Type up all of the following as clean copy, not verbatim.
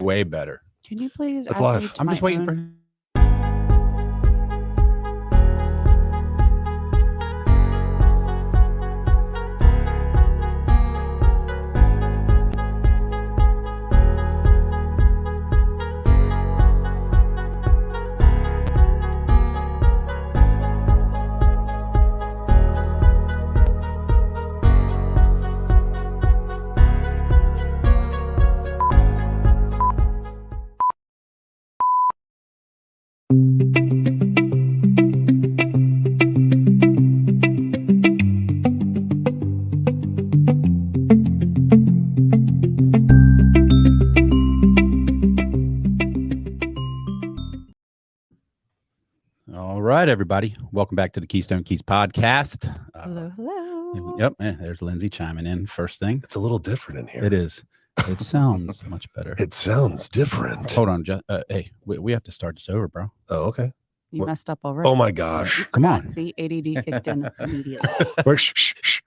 way better. Can you please? It's live. I'm just waiting for. All right, everybody. Welcome back to the Keystone Keys Podcast. Hello. Yep. There's Lindsay chiming in first thing. It's a little different in here. It is. It sounds much better. It sounds different. Hold on. Hey, we have to start this over, bro. Oh, okay. You messed up already. Oh my gosh. Come on. See, ADD kicked in immediately. Shh.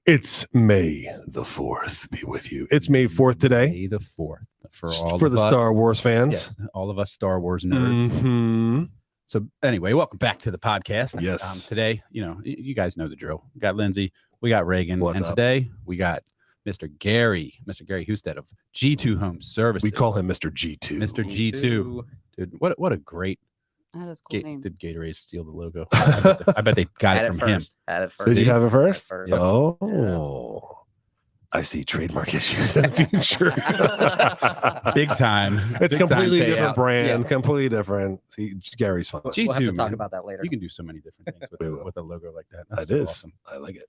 It's May the 4th. Be with you. It's May 4th today. May the 4th. For the Star Wars fans. Yes, all of us Star Wars nerds. Mm-hmm. So anyway, welcome back to the podcast. Yes. Today, you guys know the drill. We got Lindsay, we got Reagan, What's and up? Today we got Mr. Gary Heusted of G2 Home Services. We call him Mr. G2. Mr. G2. Dude, what a great. That is a cool name. Did Gatorade steal the logo? I bet they got it from him. Had it first. Did you have it first? First. Yep. Oh. I see trademark issues in the future. Big time. It's Big time completely payout. different brand, Yeah. completely different. See, Gary's fun. G2, We'll have to talk man. about that later. You can do so many different things We will. with a logo like that. That so is. awesome. I like it.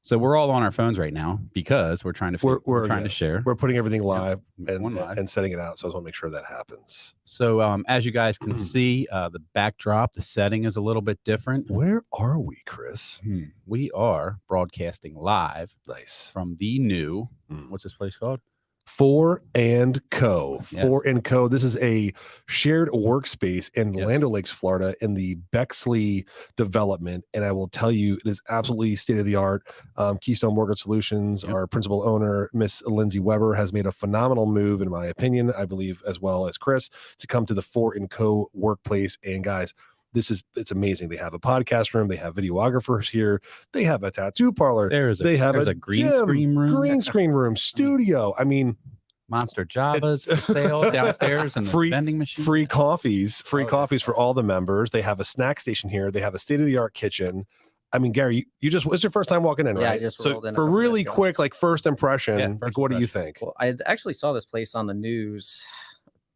So we're all on our phones right now because we're trying to We're trying to share. We're putting everything live One live. and setting it out. So I just want to make sure that happens. So as you guys can see, the backdrop, the setting is a little bit different. Where are we, Chris? We are broadcasting live Nice. from the new, Mm. what's this place called? Four and Co. Yes. Four and Co. This is a shared workspace in Yes. Land O'Lakes, Florida, in the Bexley development. And I will tell you, it is absolutely state of the art. Keystone Mortgage Solutions, Yep. our principal owner, Miss Lindsay Weber, has made a phenomenal move, in my opinion, I believe, as well as Chris, to come to the Four and Co. workplace. And guys, it's amazing. They have a podcast room. They have videographers here. They have a tattoo parlor. There's They have a green gym, screen room. green screen room, studio. I mean, Monster Javas for sale downstairs and the vending machine. free coffees Oh, yeah. for all the members. They have a snack station here. They have a state-of-the-art kitchen. I mean, Gary, it's your first time walking in, Yeah, I right? just so rolled in a for couple really minutes ago. quick, like first impression, Yeah, like first what do you impression. think? Well, I actually saw this place on the news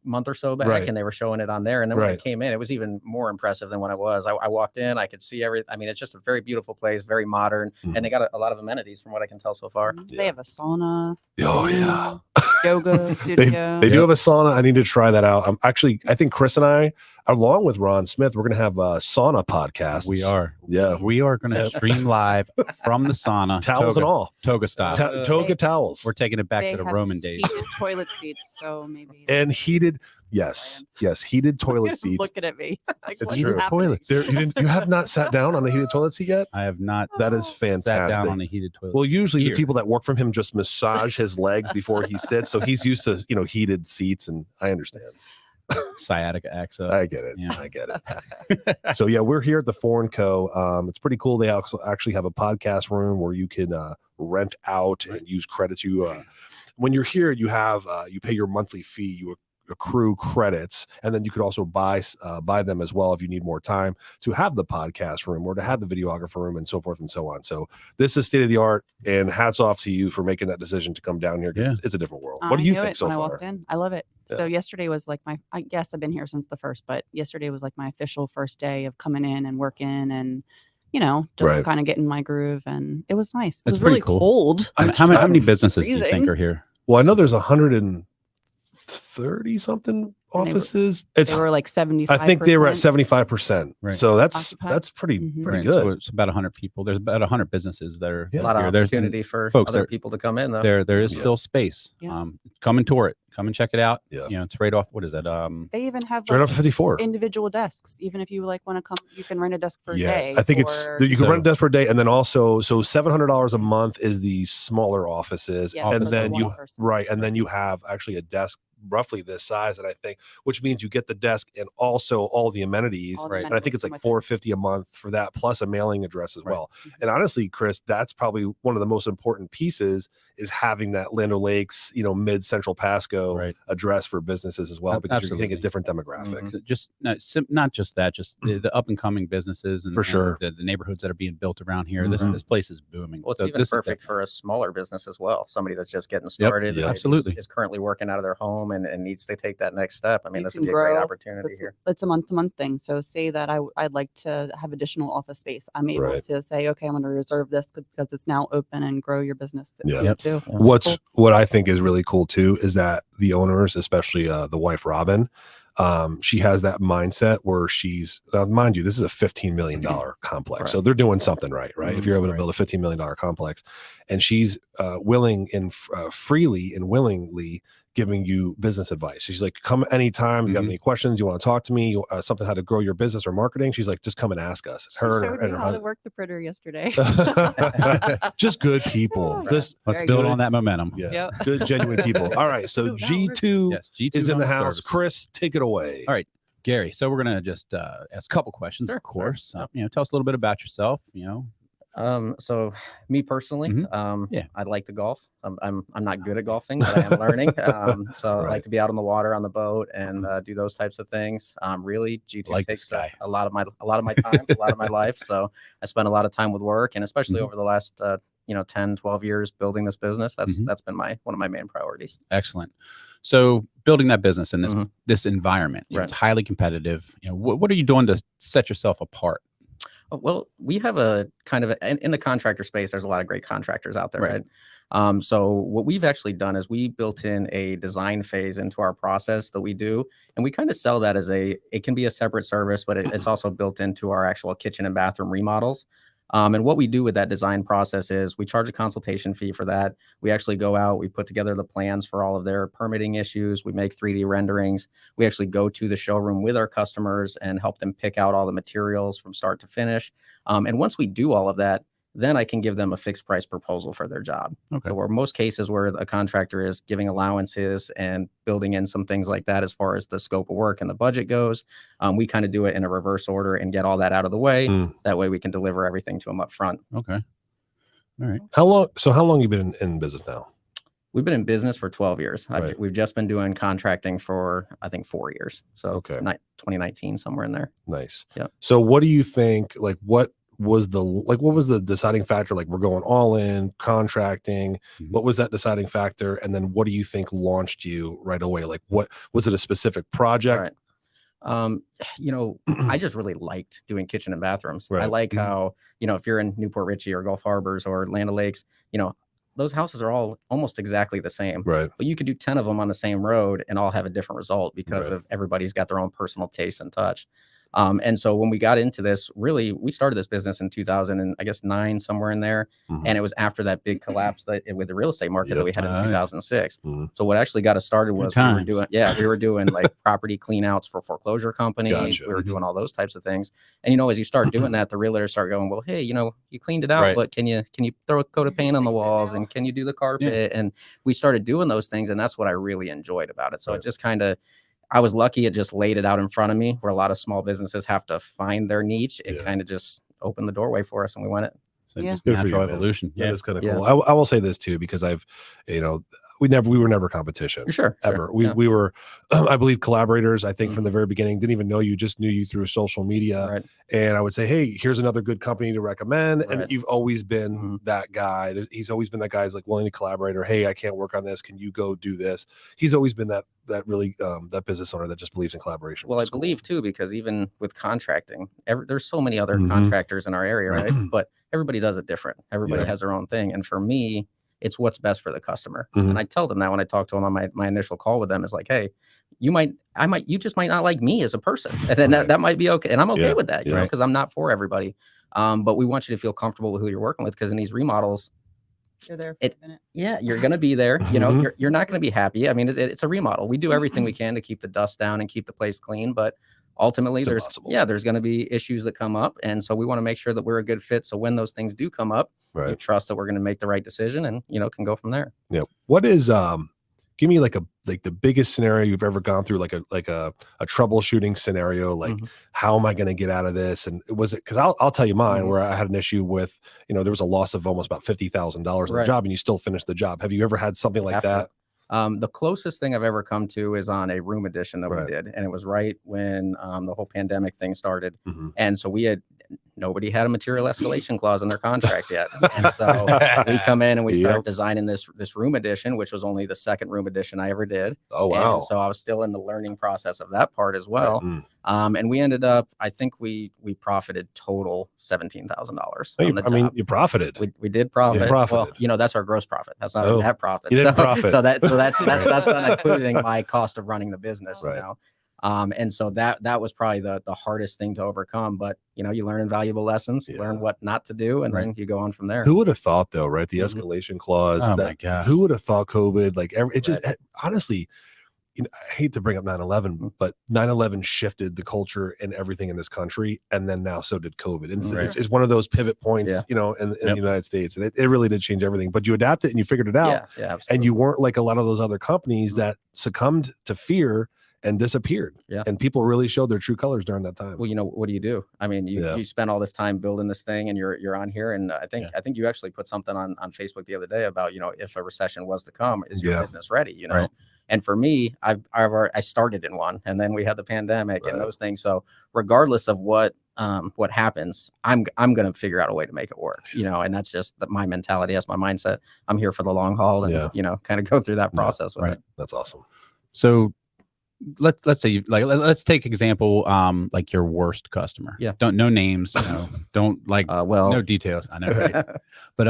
a month or so back, Right. and they were showing it on there. And then when I Right. came in, it was even more impressive than when I was. I walked in, I could see everything. I mean, it's just a very beautiful place, very modern, Mhm. and they got a lot of amenities from what I can tell so far. Yeah. They have a sauna, Oh yeah, yoga studio. they do have a sauna. I need to try that out. I think Chris and I, along with Ron Smith, we're gonna have a sauna podcast. We are. Yeah, We are going to stream live from the sauna. towels toga, and all. Toga style. Toga towels. We're taking it back They to the have Roman days. heated toilet seats, so maybe. and heated. Yes, heated toilet seats. Looking at me. Like, It's what's true. happening? Toilets. You have not sat down on a heated toilet seat yet? I have not That is sat fantastic. down on a heated toilet. Well, usually Here. the people that work from him just massage his legs before he sits, so he's used to heated seats, and I understand. Sciatica acts up. I get it. Yeah. I get it. So yeah, we're here at the Foreign Co. It's pretty cool. They also actually have a podcast room where you can rent out and use credits. When you're here, you pay your monthly fee. You accrue credits, and then you could also buy them as well if you need more time to have the podcast room or to have the videographer room and so forth and so on. So this is state of the art, and hats off to you for making that decision to come down here, because it's a different world. What do you knew think it so when I far? walked in. I love it. Yeah. So yesterday was like I guess I've been here since the first, but yesterday was like my official first day of coming in and working and just Right. kind of getting my groove, and it was nice. It It's was pretty really cool. cold. How many businesses do you think freezing. are here? Well, I know there's 130 something And they were- offices. It's They were like 75. I think they were at 75%. Right. So that's Occupied. pretty Mhm. pretty Right, good. So it's about 100 people. There's about 100 businesses that are Yeah. A lot of here. There's opportunity for folks other there- people to come in, though. there is Yeah. still space. Yeah. Come and tour it. come and check it out. Yeah. You know, it's right off. What is that? They even have It's right like off 54. individual desks. Even if you like want to come, you can rent a desk for a day. I think it's or- you can So- rent a desk for a day, and then also $700 a month is the smaller offices, Yeah, and for then one you person. and then you have actually a desk roughly this size, and I think which means you get the desk and also all the amenities. all the Right. And I think it's like $450 a month for that, plus a mailing address as Right. well. And honestly, Chris, that's probably one of the most important pieces is having that Land O'Lakes, mid Central Pasco Right. address for businesses as well, because you're getting a Absolutely. different demographic. Mhm. Just not just that, just the up and coming businesses and For sure. and the neighborhoods that are being built around here. Mhm. This place is booming. Well, it's So even this is perfect definitely- for a smaller business as well. Somebody that's just getting started, Yeah. that Absolutely. is currently working out of their home and needs to take that next step. I mean, You this can would be a great grow. opportunity That's, here. that's a month-to-month thing. So say that I'd like to have additional office space. I'm able Right. to say, okay, I'm going to reserve this because it's now open and grow your business Yeah. Yep. too. What I think is really cool too is that the owners, especially the wife Robin, she has that mindset where she's mind you, this is a $15 million complex, Right. so they're doing something right. If you're able to Right. build a $15 million complex, and she's willing and freely and willingly giving you business advice. She's like, come anytime you have Mhm. any questions, you want to talk to me, something how to grow your business or marketing. She's like, just come and ask us. She Her showed and me her how to work the printer yesterday. husband. Just good people. Right. Just Let's Very build good. on that momentum. yeah, Yep. good genuine people. All right, so No, that works. G2 Yes, G2 is in the Home house. Services. Chris, take it away. All right, Gary. So we're gonna just ask a couple questions, Sure, of course. sure. Tell us a little bit about yourself. So me personally, Mhm. Yeah. I'd like to golf. I'm not good at golfing, but I am learning. So I Right. like to be out on the water on the boat and do those types of things. Really, G2 Like this takes guy. a lot of my time, a lot of my life. So I spend a lot of time with work, and especially Mhm. over the last 10, 12 years building this business. That's Mhm. that's been one of my main priorities. Excellent. So building that business in this Mhm. this environment, Right. it's highly competitive. What are you doing to set yourself apart? Well, we have a kind of in the contractor space, there's a lot of great contractors out there, Right. right? So what we've actually done is we built in a design phase into our process that we do, and we kind of sell that as it can be a separate service, but it's also built into our actual kitchen and bathroom remodels. And what we do with that design process is we charge a consultation fee for that. We actually go out, we put together the plans for all of their permitting issues. We make 3D renderings. We actually go to the showroom with our customers and help them pick out all the materials from start to finish. And once we do all of that, then I can give them a fixed price proposal for their job. Okay. So where most cases where a contractor is giving allowances and building in some things like that as far as the scope of work and the budget goes, we kind of do it in a reverse order and get all that out of the way. Mm. That way we can deliver everything to them up front. Okay. All right. How long you been in business now? We've been in business for 12 years. Right. We've just been doing contracting for, I think, 4 years. So Okay. 2019, somewhere in there. Nice. Yep. So what do you think, what was the deciding factor? Like, we're going all in contracting. Mhm. What was that deciding factor? And then what do you think launched you right away? Like, what was it, a specific project? Right. I just really liked doing kitchen and bathrooms. I Right. like Mhm. how, if you're in Newport Richey or Gulf Harbors or Land O'Lakes, those houses are all almost exactly the same. Right. But you could do 10 of them on the same road and all have a different result because Right. of everybody's got their own personal taste and touch. And so when we got into this, really, we started this business in 2009, somewhere in there. Mhm. And it was after that big collapse with the real estate market that Yep. we had in Ah, yeah. 2006. Mhm. So what actually got us started Good was we times. were doing like property clean outs for foreclosure companies. Gotcha. We were Mhm. doing all those types of things. And, as you start doing that, the realtors start going, well, hey, you cleaned it out, Right. but can you throw a coat of paint on the Fix it walls now. and can you do the carpet? And we started doing those things. And that's what I really enjoyed about it. So Right. it just I was lucky it just laid it out in front of me where a lot of small businesses have to find their niche. It Yeah. kind of just opened the doorway for us and we went it. So Yeah. just Good for natural you, man. evolution. That is kind of Yeah. cool. I will say this too, because we were never competition. Sure. Ever. Yeah. We were, I believe, collaborators. I think Mhm. from the very beginning, didn't even know you, just knew you through social media. Right. And I would say, hey, here's another good company to recommend. And Right. you've always been Mhm. that guy. He's always been that guy who's like willing to collaborate, or, hey, I can't work on this. Can you go do this? He's always been that really that business owner that just believes in collaboration. Well, which I is cool. believe too, because even with contracting, there's so many other Mhm. contractors in our area, Right. right? But everybody does it different. Everybody Yeah. has their own thing. And for me, it's what's best for the customer. Mhm. And I tell them that when I talk to them on my initial call with them is like, hey, you just might not like me as a person. And then Right. that might be okay. And I'm okay Yeah. with that, Yeah. because I'm not for everybody. But we want you to feel comfortable with who you're working with, because in these remodels, You're there for It- a minute. Yeah, you're going to be there. You know, Mhm. you're not going to be happy. I mean, it's a remodel. We do everything we can to keep the dust down and keep the place clean, but ultimately It's there's impossible. there's going to be issues that come up, and so we want to make sure that we're a good fit. So when those things do come up, you Right. trust that we're going to make the right decision, and can go from there. Yeah. What is give me like the biggest scenario you've ever gone through, like a troubleshooting scenario, like Mhm. how am I going to get out of this? And was it, because I'll tell you mine, Mhm. where I had an issue with, there was a loss of almost about $50,000 on the Right. job, and you still finished the job. Have you ever had something like Have to. that? The closest thing I've ever come to is on a room addition that Right. we did, and it was right when the whole pandemic thing started, Mhm. and so nobody had a material escalation clause in their contract yet, and so we come in and we start Yep. designing this room addition, which was only the second room addition I ever did. Oh, wow. And so I was still in the learning process of that part as well. Mm. And we ended up, I think we profited total $17,000 on the I mean, job. you profited. We did profit. Well, profited. that's our gross profit. That's not Oh, our net profit. you didn't So- profit. So that's not including my cost of running the business. Right. And so that was probably the hardest thing to overcome. But you learn invaluable lessons, you learn Yeah. what not to do, and Right. then you go on from there. Who would have thought, though, right? The Mhm. escalation clause. Oh, my gosh. Who would have thought COVID? Like, it just Right. honestly, I hate to bring up 9/11, Mm. but 9/11 shifted the culture and everything in this country, and then now so did COVID. And Right. it's one of those pivot points, Yeah. in the Yep. United States, and it really did change everything. But you adapted and you figured it out, Yeah, absolutely. and you weren't like a lot of those other companies Mhm. that succumbed to fear and disappeared. Yeah. And people really showed their true colors during that time. Well, what do you do? I mean, Yeah. you spend all this time building this thing, and you're on here, and I think Yeah. you actually put something on Facebook the other day about if a recession was to come, is your Yeah. business ready? Right. And for me, I started in one, and then we had the pandemic and Right. those things. So regardless of what happens, I'm going to figure out a way to make it work. And that's just my mentality. That's my mindset. I'm here for the long haul, and Yeah. kind of go through that Yeah. process with Right. it. That's awesome. So let's say let's take example like your worst customer. Yeah. No names, don't like Well, no details. I know, right? But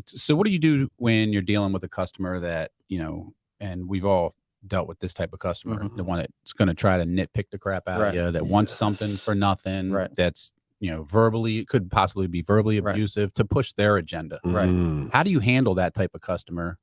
so what do you do when you're dealing with a customer that, and we've all dealt with this type of customer, Mhm. the one that's going to try to nitpick the crap out Right. of you, that wants something Yes. for nothing, Right. that's, verbally, could possibly be verbally Right. abusive to push their agenda. Right. Mm. How do you handle that type of customer?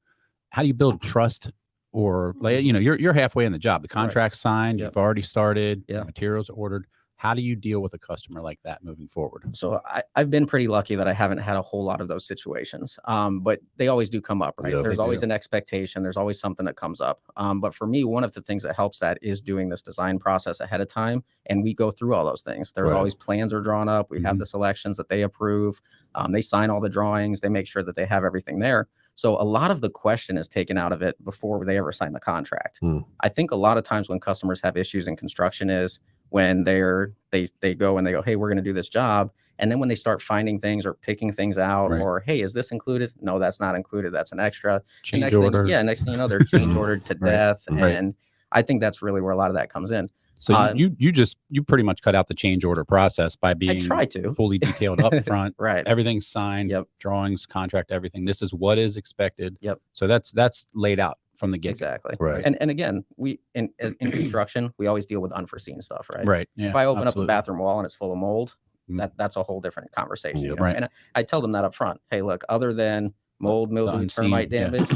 How do you build trust? Or like, you're halfway in the job. The contract's signed. Yep. You've already started. Yeah. Materials are ordered. How do you deal with a customer like that moving forward? So I've been pretty lucky that I haven't had a whole lot of those situations. But they always do come up, right? Yeah, There's they always do. an expectation. There's always something that comes up. But for me, one of the things that helps that is doing this design process ahead of time. And we go through all those things. There's Right. always plans are drawn up. We have Mhm. the selections that they approve. They sign all the drawings. They make sure that they have everything there. So a lot of the question is taken out of it before they ever sign the contract. Hmm. I think a lot of times when customers have issues in construction is when they go and they go, hey, we're going to do this job. And then when they start finding things or picking things out, Right. or, hey, is this included? No, that's not included. That's an extra. And Change next order. next thing you know, they're change ordered to Right. death. Right. And I think that's really where a lot of that comes in. So you pretty much cut out the change order process by being try to. fully detailed up front. Right. Everything's signed. Yep. Drawings, contract, everything. This is what is expected. Yep. So that's laid out from the get. Exactly. Right. And again, we in construction, we always deal with unforeseen stuff, right? Right. Yeah. If I open absolutely. up a bathroom wall and it's full of mold, Mm. that's a whole different conversation. Yep. Right. And I tell them that up front. Hey, look, other than mold, mildew, unseen, termite yeah. damage,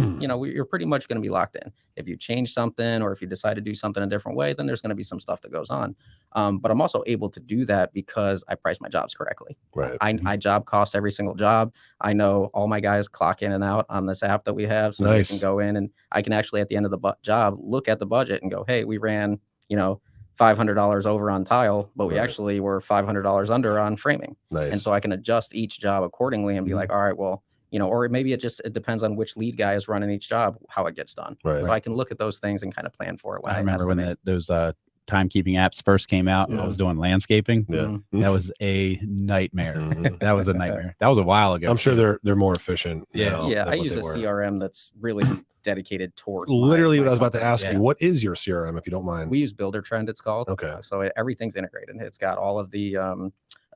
you're pretty much going to be locked in. If you change something or if you decide to do something a different way, then there's going to be some stuff that goes on. But I'm also able to do that because I price my jobs correctly. Right. I job cost every single job. I know all my guys clock in and out on this app that we have, so Nice. they can go in and I can actually at the end of the job look at the budget and go, hey, we ran $500 over on tile, but we Right. actually were $500 under on framing. Nice. And so I can adjust each job accordingly and be Mhm. like, all right, well, or maybe it depends on which lead guy is running each job, how it gets done. Right. So I can look at those things and kind of plan for it. When I remember when estimate. those timekeeping apps first came out and I Yeah. was doing landscaping. Yeah. That was a nightmare. Mhm. That was a nightmare. That was a while ago. I'm sure too. they're more efficient. Yeah. now Yeah, than I what use they a were. CRM that's really dedicated towards Literally my what I was about to company. ask Yeah. you. What is your CRM, if you don't mind? We use Builder Trend, it's called. Okay. So everything's integrated. It's got all of the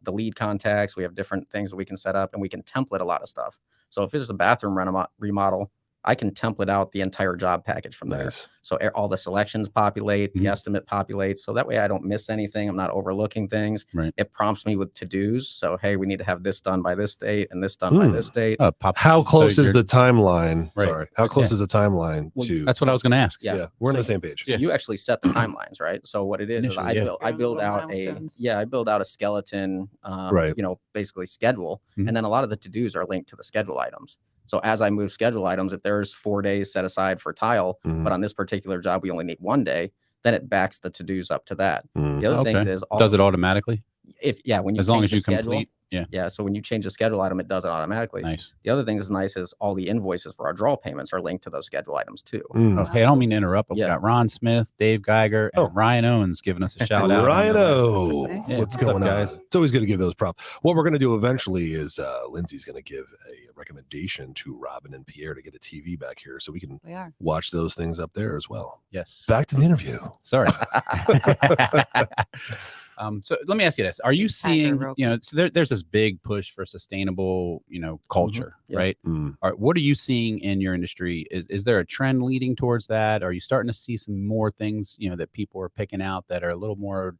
lead contacts. We have different things that we can set up, and we can template a lot of stuff. So if it's a bathroom remodel, I can template out the entire job package from there. Nice. So all the selections populate, the Mhm. estimate populates. So that way I don't miss anything. I'm not overlooking things. Right. It prompts me with to-dos. So, hey, we need to have this done by this date and this done by this date. How close so is you're- the timeline? Right. Sorry. How close Yeah. is the timeline Well, to? That's what I was going to ask. Yeah. We're on So the same page. So you actually set the timelines, right? So what it is Initially, I yeah. build Your own build little out milestones. I build out a skeleton, Right. basically schedule, Mhm. and then a lot of the to-dos are linked to the schedule items. So as I move schedule items, if there's 4 days set aside for tile, Mhm. but on this particular job we only need 1 day, then it backs the to-dos up to that. Mhm. The other thing Okay. is Does it automatically? when you As long change as the you schedule, complete. Yeah. yeah. So when you change the schedule item, it does it automatically. Nice. The other thing that's nice is all the invoices for our draw payments are linked to those schedule items too. Mm. Oh, hey, I don't mean to interrupt, but we Yeah. got Ron Smith, Dave Geiger, and Oh. Ryan Owens giving us a shout out. Rhino, Yeah, what's what's up, going on, guys? It's always good to give those props. What we're going to do eventually is Lindsay's going to give a recommendation to Robin and Pierre to get a TV back here so we can We are. watch those things up there as well. Yes. Back to the interview. Sorry. So let me ask you this: are you seeing, real so there's this big push for sustainable, culture, Yeah. right? Mm. What are you seeing in your industry? Is there a trend leading towards that? Are you starting to see some more things, that people are picking out that are a little more,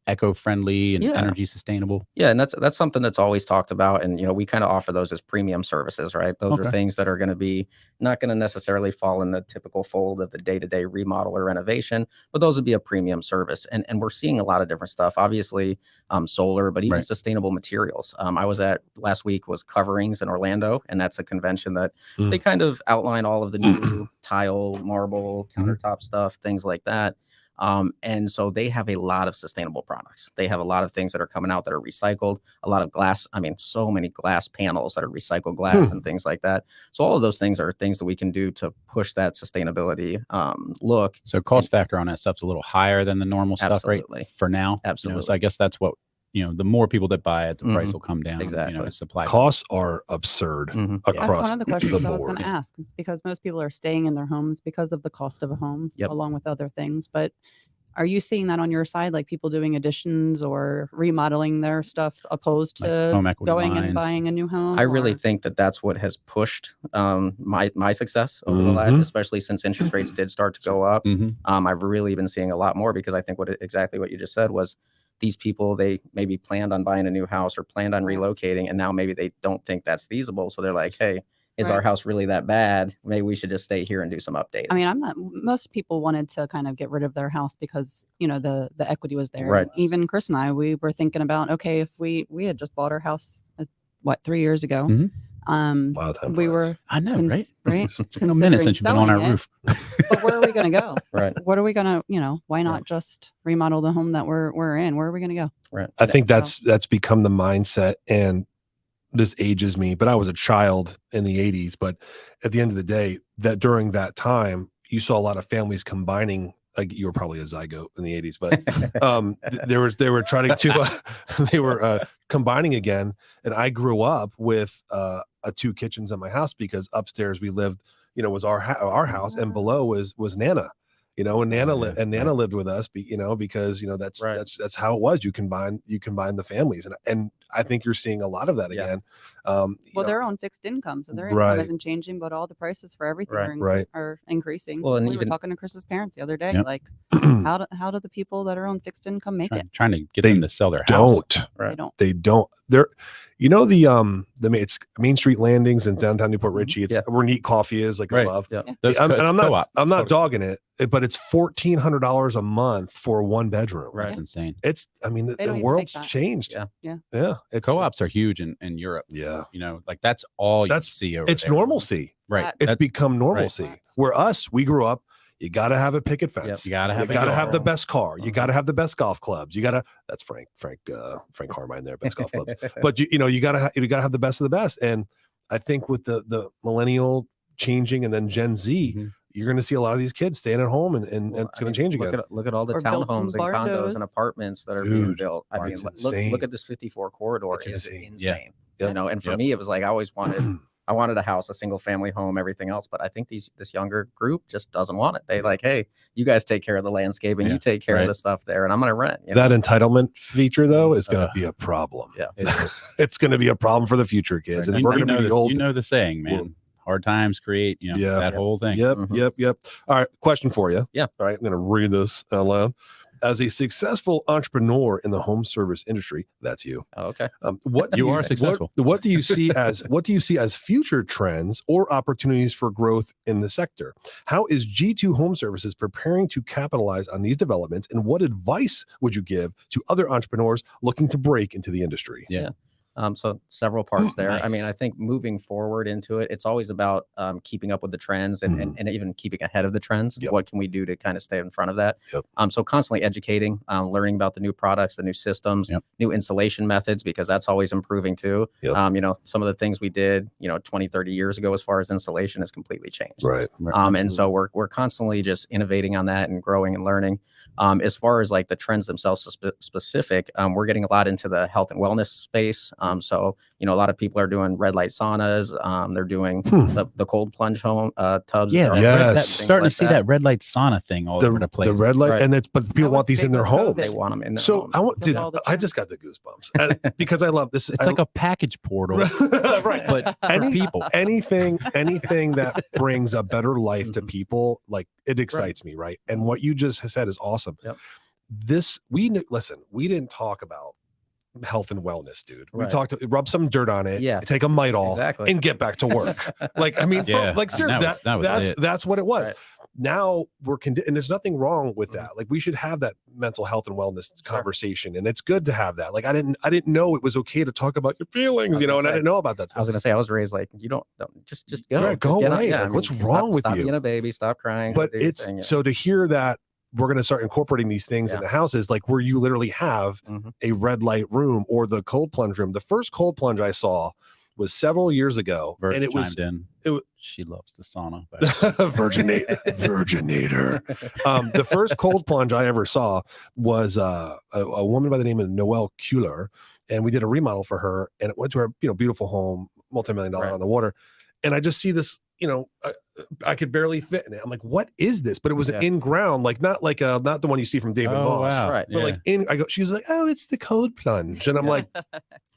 eco-friendly and Yeah. energy sustainable? Yeah, and that's something that's always talked about, and we kind of offer those as premium services, right? Those Okay. are things that are going to be not going to necessarily fall in the typical fold of the day-to-day remodel or renovation, but those would be a premium service, and we're seeing a lot of different stuff. Obviously, solar, but even Right. sustainable materials. I was at last week was Coverings in Orlando, and that's a convention that Mm. they kind of outline all of the new tile, marble, Mhm. countertop stuff, things like that. And so they have a lot of sustainable products. They have a lot of things that are coming out that are recycled, a lot of glass. I mean, so many glass panels that are recycled glass and things like that. So all of those things are things that we can do to push that sustainability look. So cost factor on that stuff's a little higher than the normal stuff, Absolutely. right? For now, Absolutely. So I guess that's what the more people that buy it, the price Mhm. will come down. Exactly. Supply. Costs are absurd Mhm. That's across one of the questions I was board. going to ask, is because most people are staying in their homes because of the cost of a home, Yep. along with other things. But are you seeing that on your side, like people doing additions or remodeling their stuff, opposed Like to home equity going lines. and buying a new home? I really or- think that that's what has pushed my success over the last, Mhm. especially since interest rates did start to go up. Mhm. I've really been seeing a lot more because I think exactly what you just said was these people, they maybe planned on buying a new house or planned on Yeah. relocating, and now maybe they don't think that's feasible. So they're like, hey, is our Right. house really that bad? Maybe we should just stay here and do some updating. I mean, most people wanted to kind of get rid of their house because, the equity was there. Right. Even Chris and I, we were thinking about, okay, if we had just bought our house, 3 years ago. Mhm. Wow, time We flies. were, I know, right? right? It's been a minute since you've been on our considering roof. But where are we going to go? right. What are we going to, why not just remodel the home that we're in? Where are we going to go? Right. I think that's become the mindset, and this ages me, but I was a child in the 80s. But at the end of the day, that during that time, you saw a lot of families combining. Like, you were probably a zygote in the 80s, but they were trying to they were combining again. And I grew up with 2 kitchens in my house because upstairs we lived, was our house, and below was Nana. And Nana lived with us, because that's Right. that's how it was. You combine the families, and I think you're seeing a lot of that Yeah. again. Well, they're on fixed income, so their Right. income isn't changing, but all the prices for everything Right. Right. are increasing. Well, and we were even- talking to Chris's parents the other day, Yep. like, how do the people that are on fixed income make it? Trying to get They them to sell their house. don't. Right. They don't. They don't. They're, it's Main Street Landings in downtown Newport Richie. It's Yeah. where Neat Coffee is, like, Right. I love. Yeah. Those I'm not co-op. I'm not Totally. dogging it, but it's $1,400 a month for 1 bedroom. Right. That's insane. It's They don't the even world's make that. changed. Yeah. Yeah. Yeah. It's Co-ops are huge in Europe. Yeah. Like that's all you That's- see over It's there. normalcy. Right. That- It's That's- become normalcy. Right. Where we grew up, you got to have a picket fence. You gotta You have. got to have the go. best car. You got to have the best golf clubs. You got to. That's Frank Carmine there. Best golf clubs. But you got to have the best of the best. And I think with the millennial changing and then Gen Z, Mhm. you're going to see a lot of these kids staying at home, and Well, it's I going mean, to change again. Look at all the Or build some townhomes and condos and barndos. apartments that are being Dude, built. I mean, it's look insane. at this 54 corridor. It's It's insane. insane. Yeah. And for Yep. me, it was like I always wanted. I wanted a house, a single family home, everything else. But I think this younger group just doesn't want it. They like, hey, you guys take care of the landscaping, Yeah, you take care right. of the stuff there, and I'm going to rent. That entitlement feature, though, is going to be a problem. Yeah. It is. It's going to be a problem for the future kids, Right. and we're going to be the old. You know the saying, man. hard times create, you know, Yeah. that whole thing. Yep, Mhm. yep. All right, question for you. Yeah. All right, I'm going to read this out loud. As a successful entrepreneur in the home service industry, that's you. Oh, okay. What do You are successful. What do you see as future trends or opportunities for growth in the sector? How is G2 Home Services preparing to capitalize on these developments, and what advice would you give to other entrepreneurs looking to break into the industry? Yeah. So several parts there. I mean, Nice. I think moving forward into it, it's always about keeping up with the trends and even keeping ahead of the trends. Yep. What can we do to kind of stay in front of that? Yep. So constantly educating, learning about the new products, the new systems, Yep. new installation methods, because that's always improving too. Yep. You know, some of the things we did, 20, 30 years ago, as far as installation, has completely changed. Right. And so we're constantly just innovating on that and growing and learning. As far as like the trends themselves specific, we're getting a lot into the health and wellness space. So, a lot of people are doing red light saunas. They're doing the cold plunge home tubs. Yeah, Yes. that, starting to see that red light sauna thing all over the place. The red light, Right. and it's but people was want these in big their with homes. They want them in their So homes. I want, With dude, all the I just got the goosebumps because I love this. It's like a package portal, right. but for Any- people. anything that brings a better life to people, like it excites me, right? And what you just said is awesome. Yep. We didn't talk about health and wellness, dude. We Right. talked, rub some dirt on it, Yeah. take a mitol, Exactly. and get back to work. Like, I mean, Yeah, like seriously, that was it. that's what it was. Right. Now we're and there's nothing wrong with Mhm. that. Like, we should have that mental health and wellness conversation, and it's good to have that. Like, I didn't know it was okay to talk about your feelings, was and gonna I say- didn't know about that I was stuff. gonna say, I was raised like, you don't just go, Right, Just go get on- away. yeah, Like, what's stop- wrong with stop you? being a baby, stop crying. But do your it's thing, yeah. so to hear that we're going to start incorporating these things in Yeah. the houses, like where you literally have Mhm. a red light room or the cold plunge room. The first cold plunge I saw was several years ago, Verge and it was chimed in. it wa- She loves the sauna. Virginator. The first cold plunge I ever saw was a woman by the name of Noelle Kuehler, and we did a remodel for her, and it went to her beautiful home, multi-million-dollar Right. on the water, and I just see this. I could barely fit in it. I'm like, what is this? But it was Yeah. an in ground, like not the one you see from David Oh, Moss. wow. Right. But like she's like, oh, it's the cold plunge. And I'm like,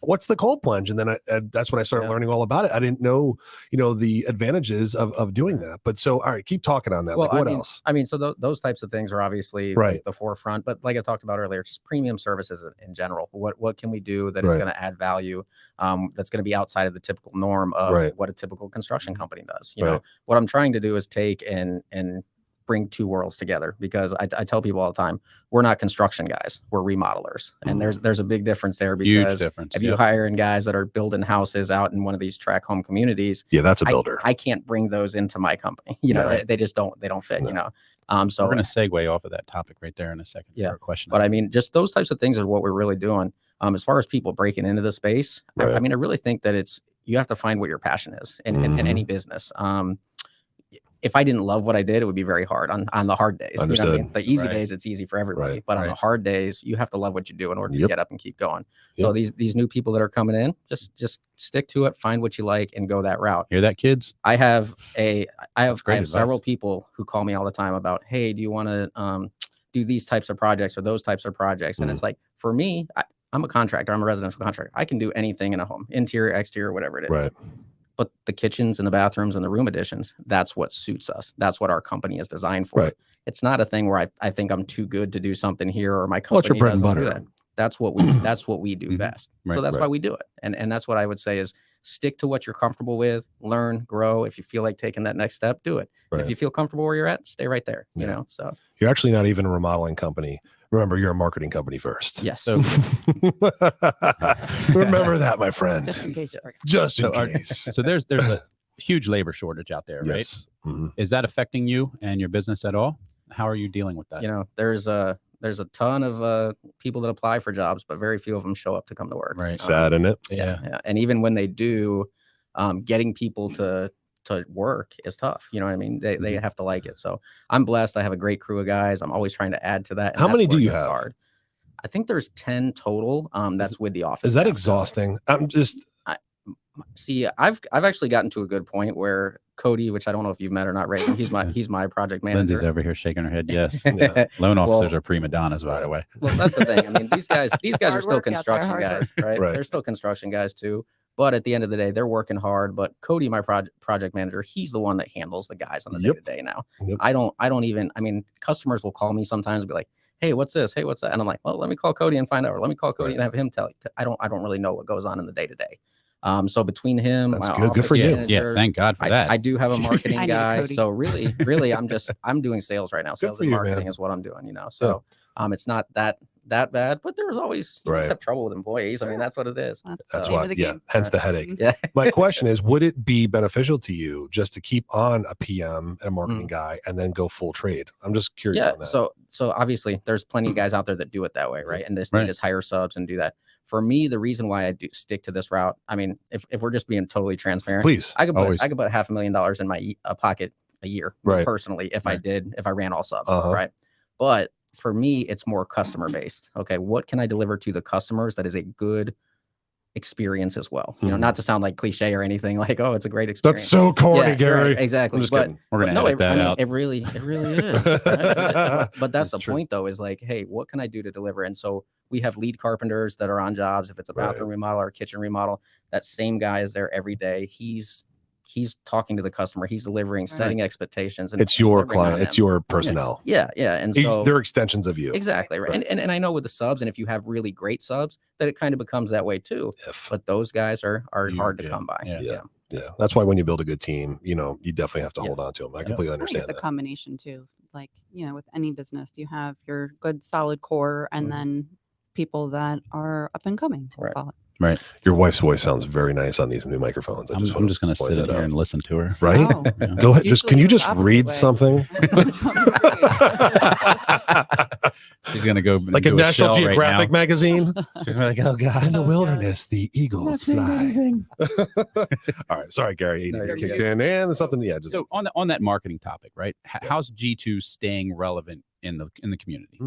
what's the cold plunge? And then that's when I started Yeah. learning all about it. I didn't know, the advantages of doing that. But so, all right, keep talking on that. Well, Like, what I mean, else? I mean, so those types of things are obviously Right. like the forefront, but like I talked about earlier, just premium services in general. What can we do that is Right. going to add value? That's going to be outside of the typical norm of Right. what a typical construction company does. You Right. know, what I'm trying to do is take and bring two worlds together, because I tell people all the time, we're not construction guys, we're remodelers, and there's a big difference there, Huge because difference. if you hire in guys that are building houses out in one of these tract home communities, Yeah, that's a builder. I can't bring those into my company. Right. They just don't fit. No. So we're going to segue off of that topic right there in a second. Yeah. For a question. but I mean, just those types of things is what we're really doing. As far as people breaking into the space, Right. I mean, I really think that you have to find what your passion is in any business. If I didn't love what I did, it would be very hard on the hard days. You know what I mean? Understood. The easy Right. days, it's easy for everybody. Right. But on the Right. hard days, you have to love what you do in order to Yep. get up and keep going. So Yep. these new people that are coming in, just stick to it, find what you like, and go that route. Hear that, kids? I have great several advice. people who call me all the time about, hey, do you want to do these types of projects or those types of projects? And it's like, for me, I'm a contractor. I'm a residential contractor. I can do anything in a home, interior, exterior, whatever it is. Right. But the kitchens and the bathrooms and the room additions, that's what suits us. That's what our company is designed for. Right. It's not a thing where I think I'm too good to do something here, or my Well, it's your company bread and doesn't do butter. that. That's what we do Mhm. best. Right, So that's right. why we do it. And that's what I would say is stick to what you're comfortable with, learn, grow. If you feel like taking that next step, do it. Right. If you feel comfortable where you're at, stay right there. You Yeah. know, so You're actually not even a remodeling company. Remember, you're a marketing company first. yes. So, Remember that, my friend. Just in case. Just in So are- case. so there's a huge labor shortage out there, right? Yes. Mhm. Is that affecting you and your business at all? How are you dealing with that? You know, there's a ton of people that apply for jobs, but very few of them show up to come to work. Right. Sad, isn't it? Yeah. Yeah. And even when they do, getting people to work is tough. You know what I mean? They Mm-hmm. have to like it. So I'm blessed. I have a great crew of guys. I'm always trying to add to that. and How that's many do where it you gets have? hard. I think there's 10 total. That's with the office. Is that staff. exhausting? I'm just See, I've actually gotten to a good point where Cody, which I don't know if you've met or not, Ray, he's my project manager. Lindsay's over here shaking her head. Yes. Yeah. Loan officers Well- are prima donnas, by the way. Well, that's the thing. I mean, these guys are Hard still work out there, construction hard guys, right? Right. They're still construction guys too. But at the end of the day, they're working hard. But Cody, my project manager, he's the one that handles the guys on the day to day now. I don't even, I mean, customers will call me sometimes and be like, hey, what's this? Hey, what's that? And I'm like, well, let me call Cody and find out, or let me call Cody and have him tell you. I don't really know what goes on in the day to day. So between him, that's good for you. Yeah, thank God for that. I do have a marketing guy. So really, I'm doing sales right now. Sales and marketing is what I'm doing, you know. So it's not that bad, but there's always you have trouble with employees. I mean, that's what it is. That's why, hence the headache. Yeah. My question is, would it be beneficial to you just to keep on a PM and a marketing guy and then go full trade? I'm just curious on that. So obviously there's plenty of guys out there that do it that way, right? And they just hire subs and do that. For me, the reason why I do stick to this route, I mean, if we're just being totally transparent, please, I could put $500,000 in my pocket a year, personally, if I ran all subs, right? But for me, it's more customer based. Okay, what can I deliver to the customers that is a good experience as well? You know, not to sound like cliche or anything, like, oh, it's a great experience. That's so corny, Gary. Right, exactly. But we're gonna edit that out. It really is. Right? But that's the point, though, is like, hey, what can I do to deliver? And so we have lead carpenters that are on jobs. If it's a bathroom remodel or a kitchen remodel, that same guy is there every day. He's talking to the customer. He's delivering, setting expectations. And it's your client. It's your personnel. Yeah. And so they're extensions of you. Exactly. Right. And I know with the subs, and if you have really great subs, that it kind of becomes that way too. But those guys are hard to come by. Yeah. That's why when you build a good team, you know, you definitely have to hold on to them. I completely understand it's a combination too. Like, you know, with any business, you have your good solid core and then people that are up and coming. Right. Your wife's voice sounds very nice on these new microphones. I'm just going to sit here and listen to her. Right? Oh. Go ahead. Can you just read something? She's going to go like a National Geographic magazine. She's going to be like, oh God. In the wilderness, the eagles fly. All right. Sorry, Gary. Kicked in. And something. Yeah. So on that marketing topic, right? How's G2 staying relevant in the community?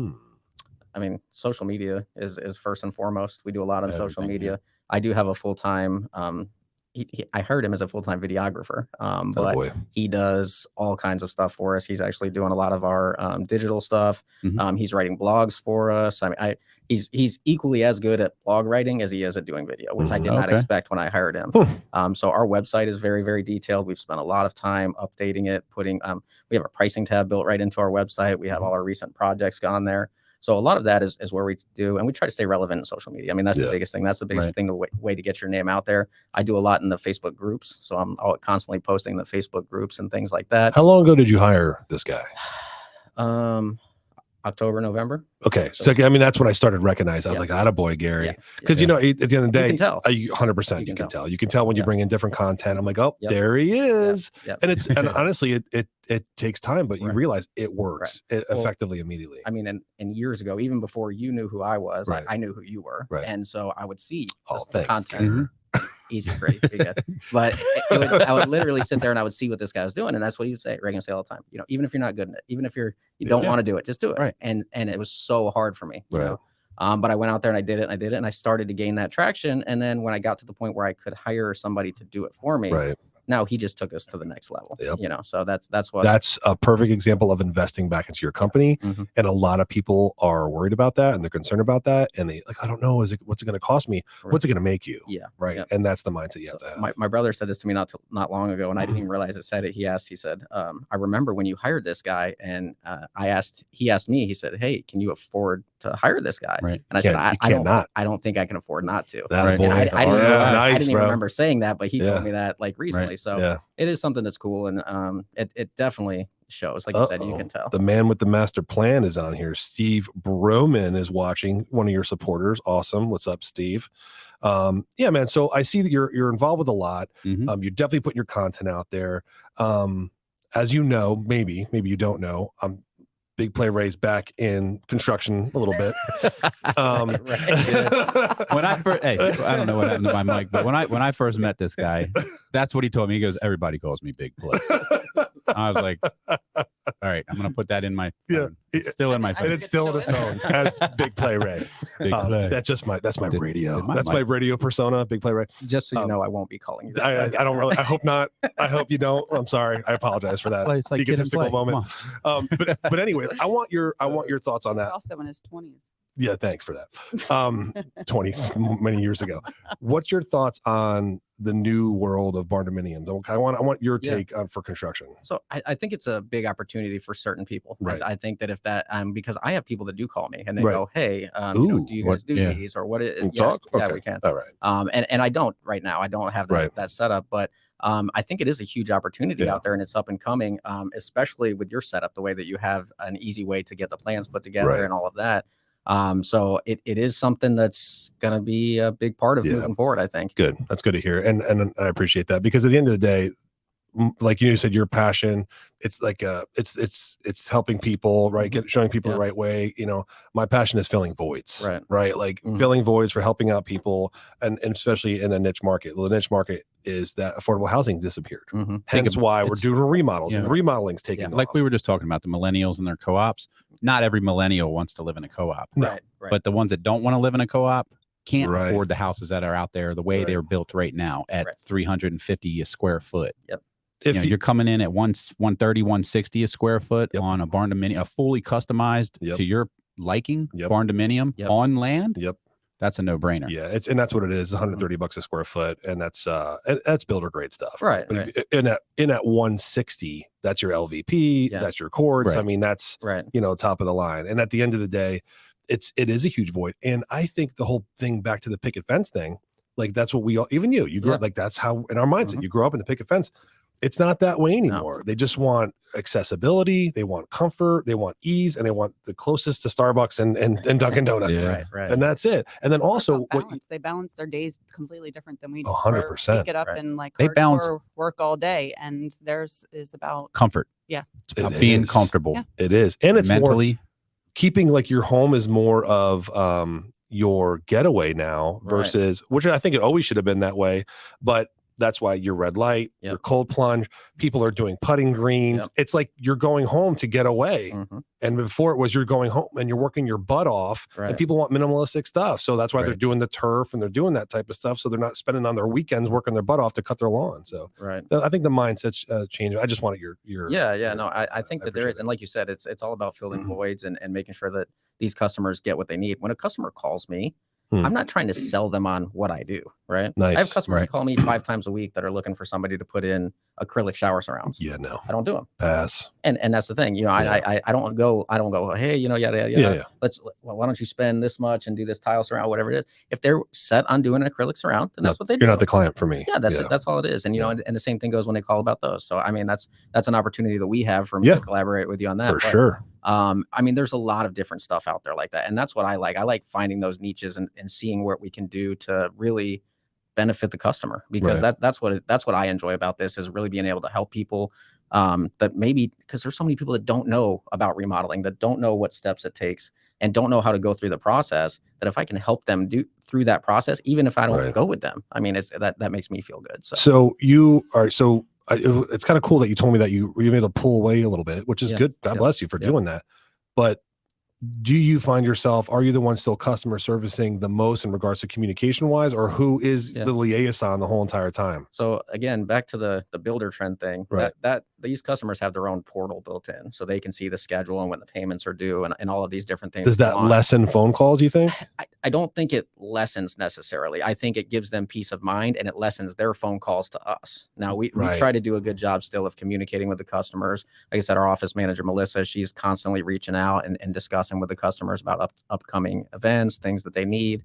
I mean, social media is first and foremost. We do a lot on social media. I do have a full-time, I hired him as a full-time videographer, but he does all kinds of stuff for us. He's actually doing a lot of our digital stuff. He's writing blogs for us. I mean, he's equally as good at blog writing as he is at doing video, which I did not expect when I hired him. So our website is very, very detailed. We've spent a lot of time updating it, we have a pricing tab built right into our website. We have all our recent projects on there. So a lot of that is where we do, and we try to stay relevant in social media. I mean, that's the biggest thing. That's the biggest thing, the way to get your name out there. I do a lot in the Facebook groups, so I'm constantly posting the Facebook groups and things like that. How long ago did you hire this guy? October, November. Okay. So I mean, that's when I started recognizing. I was like, attaboy, Gary. Because, you know, at the end of the day, 100% you can tell. You can tell when you bring in different content. I'm like, oh, there he is. And honestly, it takes time, but you realize it works effectively immediately. I mean, and years ago, even before you knew who I was, I knew who you were. And so I would see the content. Easy, pretty good. But I would literally sit there and I would see what this guy was doing, and that's what he would say. Reagan say all the time, you know, even if you're not good at it, even if you don't want to do it, just do it. And it was so hard for me, you know. But I went out there and I did it, and I started to gain that traction. And then when I got to the point where I could hire somebody to do it for me, now he just took us to the next level. You know, so that's a perfect example of investing back into your company. And a lot of people are worried about that, and they're concerned about that, and they like, I don't know, what's it going to cost me? What's it going to make you? And that's the mindset you have to have. My brother said this to me not long ago, and I didn't even realize it said it. He said, I remember when you hired this guy, and he asked me, he said, hey, can you afford to hire this guy? And I said, I don't think I can afford not to. I didn't even remember saying that, but he told me that like recently. So it is something that's cool, and it definitely shows. Like you said, you can tell. The man with the master plan is on here. Steve Broman is watching, one of your supporters. Awesome. What's up, Steve? Yeah, man. So I see that you're involved with a lot. You're definitely putting your content out there. As you know, maybe you don't know, Big Play Ray's back in construction a little bit. When I first, I don't know what happened to my mic, but when I first met this guy, that's what he told me. He goes, everybody calls me Big Play. I was like, all right, I'm gonna put that in my phone. It's still in my phone. And it's still in his phone as Big Play Ray. Big Play. That's my radio. That's my radio persona, Big Play Ray. Just so you know, I won't be calling you that. I don't really. I hope not. I hope you don't. I'm sorry. I apologize for that like egotistical moment. But anyway, I want your thoughts on that. Also in his 20s. Yeah, thanks for that. 20 many years ago. What's your thoughts on the new world of barndominiums? I want your take on for construction. So I think it's a big opportunity for certain people. Right. I think that if that because I have people that do call me and they Right. go, hey, Ooh, do you guys do these or what? Talk? Yeah, Okay. we can. All right. And I don't right now. I don't have that setup, but I think it is a huge opportunity out there and it's up and coming, especially with your setup, the way that you have an easy way to get the plans put together and all of that. So it is something that's going to be a big part of moving forward, I think. Good. That's good to hear. And I appreciate that, because at the end of the day, like you said, your passion, it's like it's helping people, right? Showing people the right way. My passion is filling voids, right? Like filling voids for helping out people, and especially in a niche market. The niche market is that affordable housing disappeared. Hence why we're doing remodels, and remodeling's taking off. Like we were just talking about the millennials and their co-ops. Not every millennial wants to live in a co-op, right? But the ones that don't want to live in a co-op can't afford the houses that are out there the way they're built right now at $350 a square foot. If you're coming in at 130, 160 a square foot on a barn dominium, a fully customized to your liking barn dominium on land. That's a no-brainer. Yeah, and that's what it is. $130 a square foot, and that's builder grade stuff. Right. But in at 160, that's your LVP, that's your cords. I mean, that's top of the line. And at the end of the day, it is a huge void. And I think the whole thing, back to the picket fence thing, like that's what we all, even you grew up, like that's how in our mindset you grow up in the picket fence. It's not that way anymore. No. They just want accessibility, they want comfort, they want ease, and they want the closest to Starbucks and Dunkin' Donuts. Right. And that's it. And then also they balance their days completely different than we do. 100%. We get up and like they balance work all day, and theirs is about comfort. Yeah. It's about being comfortable. Yeah. It is. And it's mentally more, keeping like your home is more of your getaway now versus, which I think it always should have been that way, but that's why your red light, your cold plunge, people are doing putting greens. It's like you're going home to get away. And before it was you're going home and you're working your butt off, and people want minimalistic stuff. So that's why they're doing the turf and they're doing that type of stuff. So they're not spending on their weekends working their butt off to cut their lawn. So I think the mindset's changing. I just wanted your no, I think that there is. And like you said, it's all about filling voids and making sure that these customers get what they need. When a customer calls me, I'm not trying to sell them on what I do, right? Nice. I have customers call me 5 times a week that are looking for somebody to put in acrylic shower surrounds. Yeah, no. I don't do them. Pass. And that's the thing, I don't go, hey, yada. Why don't you spend this much and do this tile surround, whatever it is. If they're set on doing an acrylic surround, then that's what they do. You're not the client for me. Yeah, that's all it is. And and the same thing goes when they call about those. So I mean, that's an opportunity that we have for me to collaborate with you on that. For sure. I mean, there's a lot of different stuff out there like that. And that's what I like. I like finding those niches and seeing what we can do to really benefit the customer, because that's what I enjoy about this, is really being able to help people that maybe, because there's so many people that don't know about remodeling, that don't know what steps it takes and don't know how to go through the process, that if I can help them do through that process, even if I don't go with them, I mean, that makes me feel good. So you are, it's kind of cool that you told me that you were able to pull away a little bit, which is good. God bless you for doing that. But do you find yourself, are you the one still customer servicing the most in regards to communication wise, or who is the liaison the whole entire time? So again, back to the builder trend thing, that these customers have their own portal built in, so they can see the schedule and when the payments are due and all of these different things. Does that lessen phone calls, you think? I don't think it lessens necessarily. I think it gives them peace of mind, and it lessens their phone calls to us. Now we try to do a good job still of communicating with the customers. Like I said, our office manager, Melissa, she's constantly reaching out and discussing with the customers about upcoming events, things that they need.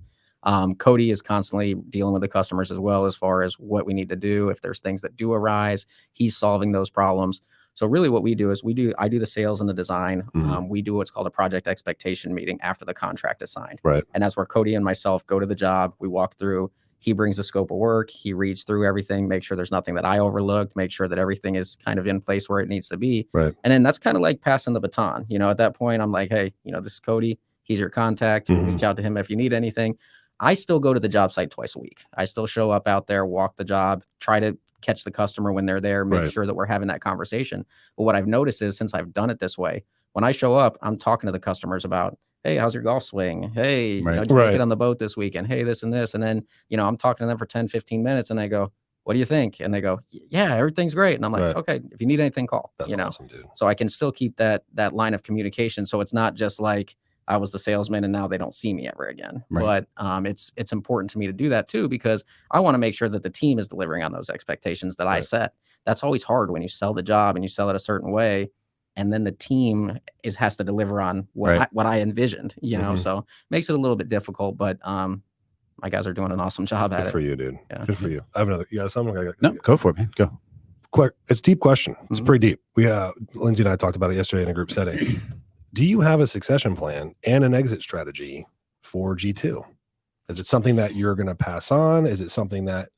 Cody is constantly dealing with the customers as well, as far as what we need to do. If there's things that do arise, he's solving those problems. So really what we do is I do the sales and the design. We do what's called a project expectation meeting after the contract is signed. And that's where Cody and myself go to the job. We walk through, he brings the scope of work, he reads through everything, make sure there's nothing that I overlooked, make sure that everything is kind of in place where it needs to be. And then that's kind of like passing the baton. At that point, I'm like, hey, this is Cody. He's your contact. Reach out to him if you need anything. I still go to the job site twice a week. I still show up out there, walk the job, try to catch the customer when they're there, make sure that we're having that conversation. But what I've noticed is, since I've done it this way, when I show up, I'm talking to the customers about, hey, how's your golf swing? Hey, did you get on the boat this weekend? Hey, this and this. And then, I'm talking to them for 10, 15 minutes and I go, what do you think? And they go, yeah, everything's great. And I'm like, okay, if you need anything, call. That's awesome, dude. So I can still keep that line of communication. So it's not just like, I was the salesman and now they don't see me ever again. Right. But it's important to me to do that too, because I want to make sure that the team is delivering on those expectations that I set. That's always hard when you sell the job and you sell it a certain way, and then the team has to deliver on what I envisioned, you know. So it makes it a little bit difficult, but my guys are doing an awesome job at it. Good for you, dude. Yeah. Good for you. I have another. You got something? No, go for it, man. Go. Quick. It's a deep question. It's pretty deep. Lindsay and I talked about it yesterday in a group setting. Do you have a succession plan and an exit strategy for G2? Is it something that you're going to pass on? Is it something that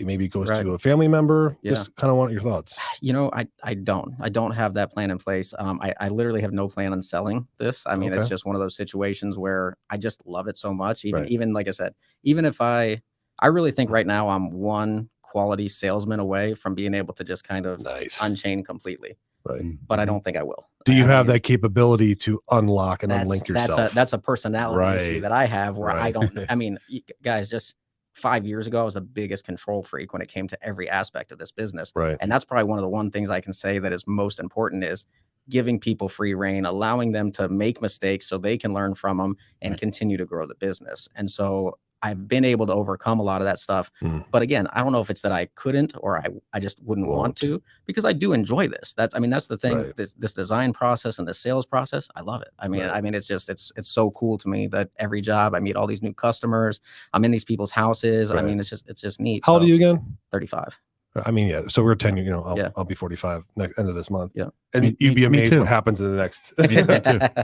maybe goes to a family member? Just kind of want your thoughts. You know, I don't have that plan in place. I literally have no plan on selling this. I mean, it's just one of those situations where I just love it so much. Even like I said, even if I really think right now I'm one quality salesman away from being able to just kind of unchain completely. Right. But I don't think I will. Do you have that capability to unlock and unlink yourself? That's a personality issue that I have where I don't, I mean, guys, just 5 years ago, I was the biggest control freak when it came to every aspect of this business. Right. And that's probably one of the things I can say that is most important is giving people free reign, allowing them to make mistakes so they can learn from them and continue to grow the business. And so I've been able to overcome a lot of that stuff. But again, I don't know if it's that I couldn't or I just wouldn't want to, because I do enjoy this. That's the thing. This design process and the sales process, I love it. I mean, it's just it's so cool to me that every job I meet all these new customers. I'm in these people's houses. I mean, it's just neat. How old are you again? 35. I mean, yeah. So we're 10 years. You know, I'll be 45 end of this month. Yeah. And you'd be amazed what happens in the next.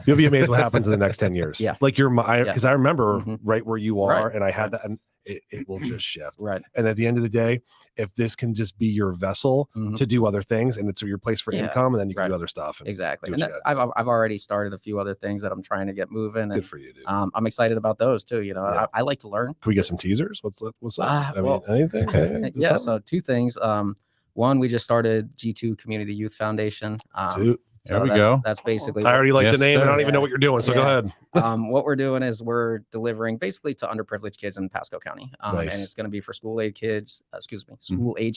You'll be amazed what happens in the next 10 years. Yeah. Like because I remember right where you are, and I had that, and it will just shift. Right. And at the end of the day, if this can just be your vessel to do other things, and it's your place for income, and then you can do other stuff. Exactly. And I've already started a few other things that I'm trying to get moving. Good for you, dude. I'm excited about those too. You know, I like to learn. Can we get some teasers? What's up? I mean, anything? Yeah. So 2 things. One, we just started G2 Community Youth Foundation. There we go. That's basically. I already like the name, and I don't even know what you're doing. So go ahead. What we're doing is we're delivering basically to underprivileged kids in Pasco County, and it's going to be for school age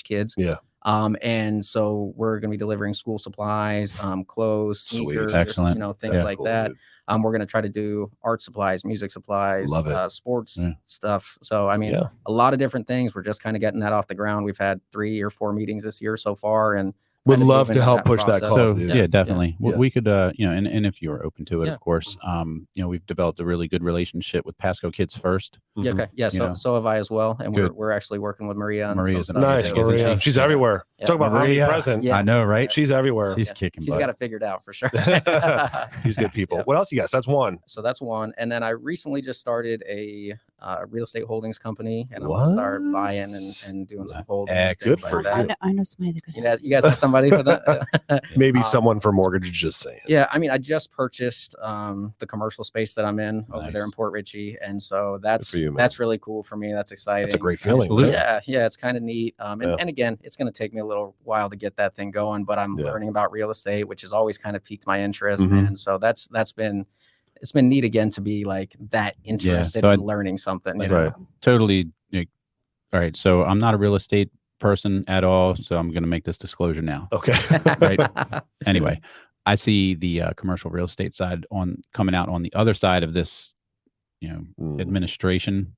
kids. Yeah. And so we're going to be delivering school supplies, clothes, sneakers, excellent, things like that. We're going to try to do art supplies, music supplies, sports stuff. So, I mean, a lot of different things. We're just kind of getting that off the ground. We've had 3 or 4 meetings this year so far, and would love to help push that cause. So, definitely. We could, and if you're open to it, of course, we've developed a really good relationship with Pasco Kids First. Yeah. Okay. Yeah. So have I as well. And we're actually working with Maria. Maria's nice. Maria. She's everywhere. Talk about omnipresent. I know, right? She's everywhere. She's kicking butt. She's got it figured out for sure. She's good people. What else you got? So that's one. So that's one. And then I recently just started a real estate holdings company, and I'm going to start buying and doing some holding. Good for you. I know somebody that could. You guys have somebody for that? Maybe someone for mortgage, just saying. Yeah. I mean, I just purchased the commercial space that I'm in over there in Port Richey. And so that's really cool for me. That's exciting. That's a great feeling. Yeah. It's kind of neat. And again, it's going to take me a little while to get that thing going, but I'm learning about real estate, which has always kind of piqued my interest. And so it's been neat again to be like that interested in learning something. You know? Totally. All right. So I'm not a real estate person at all. So I'm going to make this disclosure now. Okay. Right. Anyway, I see the commercial real estate side coming out on the other side of this, administration,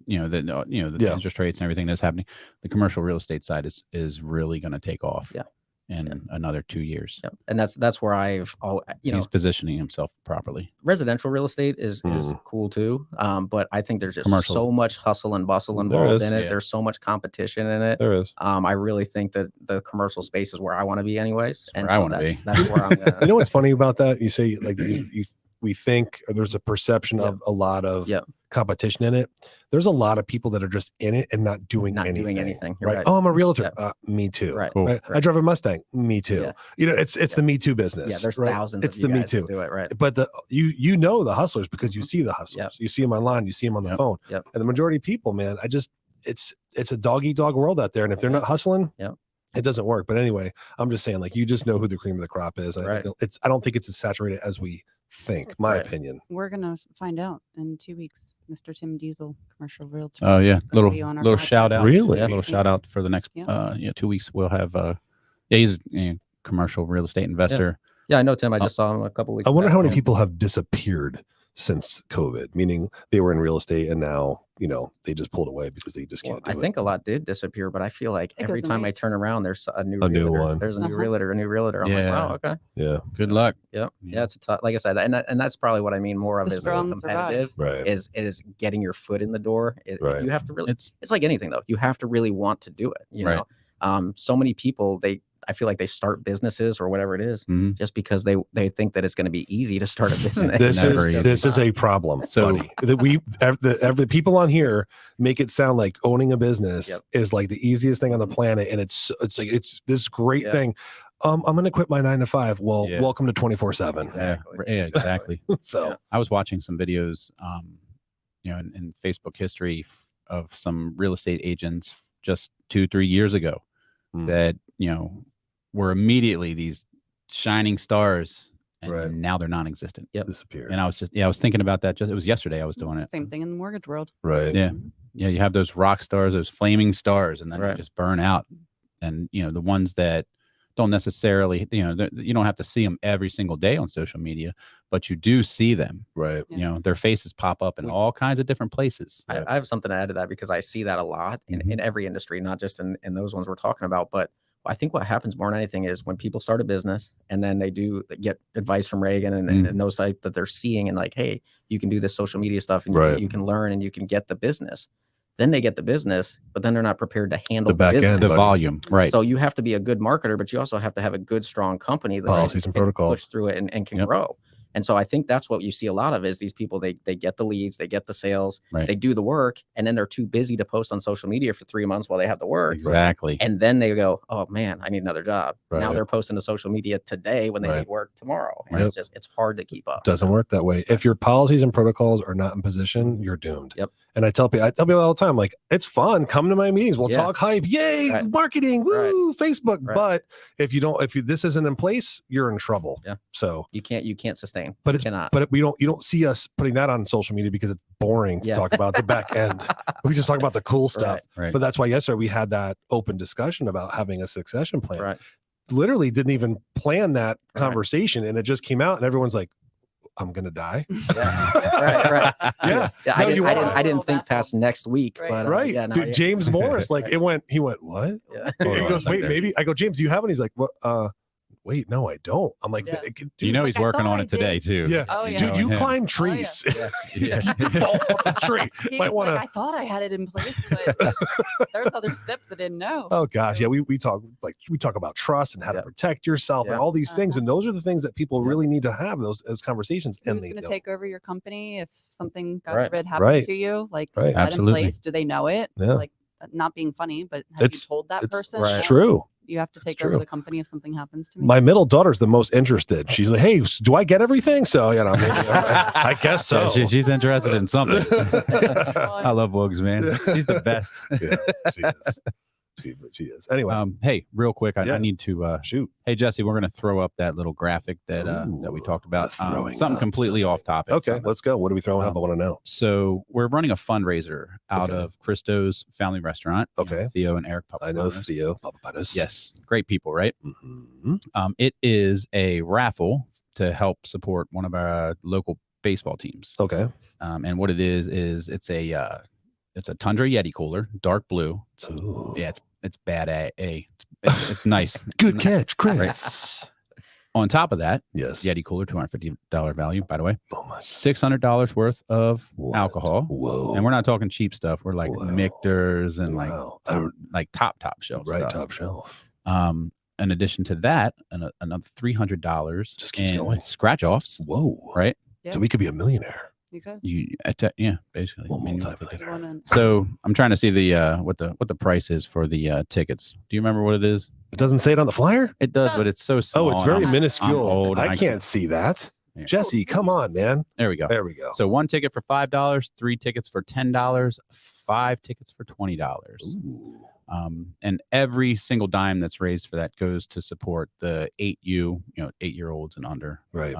the interest rates and everything that's happening. The commercial real estate side is really going to take off. In another 2 years. Yep. And that's where he's positioning himself properly. Residential real estate is cool too. But I think there's just so much hustle and bustle involved in it. Yeah. There's so much competition in it. There is. I really think that the commercial space is where I want to be anyways. And I want to be. That's where I'm gonna. You know what's funny about that? You say like we think there's a perception of a lot of competition in it. There's a lot of people that are just in it and not doing anything. Right? Oh, I'm a realtor. Me too. Right. Cool. Right. I drive a Mustang. Me too. Yeah. It's the Me Too business. Yeah, there's thousands. It's of the you Me guys Too. That do it, right? But the the hustlers because you see the hustlers. You see them online. You see them on the phone. Yep. And the majority of people, man, it's a dog eat dog world out there. And if they're not hustling, it doesn't work. But anyway, I'm just saying, like, you just know who the cream of the crop is. Right. I don't think it's as saturated as we think. My opinion. We're gonna find out in 2 weeks. Mr. Tim Diesel, commercial realtor. Oh yeah, little shout out. Really, little shout out for the next 2 weeks. We'll have he's a commercial real estate investor. Yeah, I know Tim. I just saw him a couple weeks. I wonder back. how many people have disappeared since COVID, meaning they were in real estate and now, they just pulled away because they just can't do I think a lot did disappear, but I feel like It every goes in time I waves. turn around, there's a new new realtor. one. There's a new Uh-huh. realtor, a new realtor. I'm like, wow, okay. Yeah. Good luck. Yep. Yeah. Yeah, it's a tough, like I said, and that's probably what I mean more of The is strong competitive Right. is getting your foot in the door. Right. You have to really, It's it's like anything though. You have to really want to do it. You know, so many people, I feel like they start businesses or whatever it is Mhm. just because they think that it's going to be easy to start a business. This Never is a problem, buddy. That the people on here make it sound like owning a business is like the easiest thing on the planet, and it's like it's this great thing. I'm going to quit my 9 to 5. Well, welcome to 24/7. Exactly. Yeah, exactly. So I was watching some videos, in Facebook history of some real estate agents just 2-3 years ago that, were immediately these shining stars, and now they're non-existent. disappeared. And I was thinking about that. It was yesterday I was doing it. Same thing in the mortgage world. Right. Yeah. Yeah. You have those rock stars, those flaming stars, and then they just burn out. And, the ones that don't necessarily, you don't have to see them every single day on social media, but you do see them. Right. Yeah. Their faces pop up in all kinds of different places. I have something to add to that because I see that a lot in every industry, not just in those ones we're talking about. But I think what happens more than anything is when people start a business and then they do get advice from Reagan and those type that they're seeing and like, hey, you can do this social media stuff and you can learn and you can get the business. Then they get the business, but then they're not prepared to handle The back business. end, The volume. Right. So you have to be a good marketer, but you also have to have a good, strong company that Policies and can protocols. push through it and can grow. And so I think that's what you see a lot of is these people, they get the leads, they get the sales, they do the work, and then they're too busy to post on social media for 3 months while they have the work. Exactly. And then they go, oh man, I need another job. Right. Now they're posting to social media today when they need work tomorrow. And it's hard to keep up. Doesn't work that way. If your policies and protocols are not in position, you're doomed. Yep. And I tell people all the time, like, it's fun. Come to my meetings. We'll talk hype. Yay, marketing. Woo, Facebook. But if this isn't in place, you're in trouble. Yeah. So you can't sustain. But you cannot. But you don't see us putting that on social media because it's boring to talk about the back end. We just talk about the cool stuff. Right. But that's why yesterday we had that open discussion about having a succession plan. Right. Literally didn't even plan that conversation, and it just came out, and everyone's like, I'm gonna die. Right. Yeah. I didn't think past next week. But Dude, James Morris, like he went, what? Yeah. He goes, wait, maybe. I go, James, do you have one? He's like, what? Wait, no, I don't. I'm like, dude, he's working on it today too. Yeah. Oh, yeah. Dude, you climb trees. You fall off a tree. Might want to. I thought I had it in place, but there's other steps I didn't know. Oh gosh, yeah. We talk about trust and how to protect yourself and all these things, and those are the things that people really need to have those conversations. Who's And they going to don't. take over your company if something God Right. forbid happened to you? Like, is that Absolutely. in place? Do they know it? Yeah. Like, not being funny, but have you told that person? It's true. You have to take over the company if something happens to me. My middle daughter's the most interested. She's like, "Hey, do I get everything?" So maybe, I guess so. Yeah, she's interested in something. I love Wogs, man. She's the best. Yeah, she is. Anyway, hey, real quick, I need to shoot. Hey, Jesse, we're going to throw up that little graphic that we talked about. Something completely off topic. Okay, let's go. What are we throwing up? I want to know. So we're running a fundraiser out of Christo's Family Restaurant. Okay, Theo and Eric. I know Theo. Yes, great people, right? Mm-hmm. It is a raffle to help support one of our local baseball teams. Okay, and what it is it's a Tundra Yeti cooler, dark blue. Ooh. Yeah, it's bad. It's nice. Good catch, Chris. On top of that, yes, Yeti cooler, $250 value, by the way. Oh my! $600 worth of alcohol. Whoa! And we're not talking cheap stuff. We're like Michter's and like top shelf right, stuff. top shelf. In addition to that, another $300 just keeps in going. scratch offs. Whoa! Right. Yeah. So we could be a millionaire. You could. Basically. Multi-millionaire. So I'm trying to see the what the price is for the tickets. Do you remember what it is? It doesn't say it on the flyer. It does, but it's so small. Oh, it's very I'm minuscule. old, I can't see that. Yeah. Jesse, come on, man. There we go. There we go. So 1 ticket for $5, 3 tickets for $10, 5 tickets for $20. Ooh. And every single dime that's raised for that goes to support the 8-year-olds and under. Right.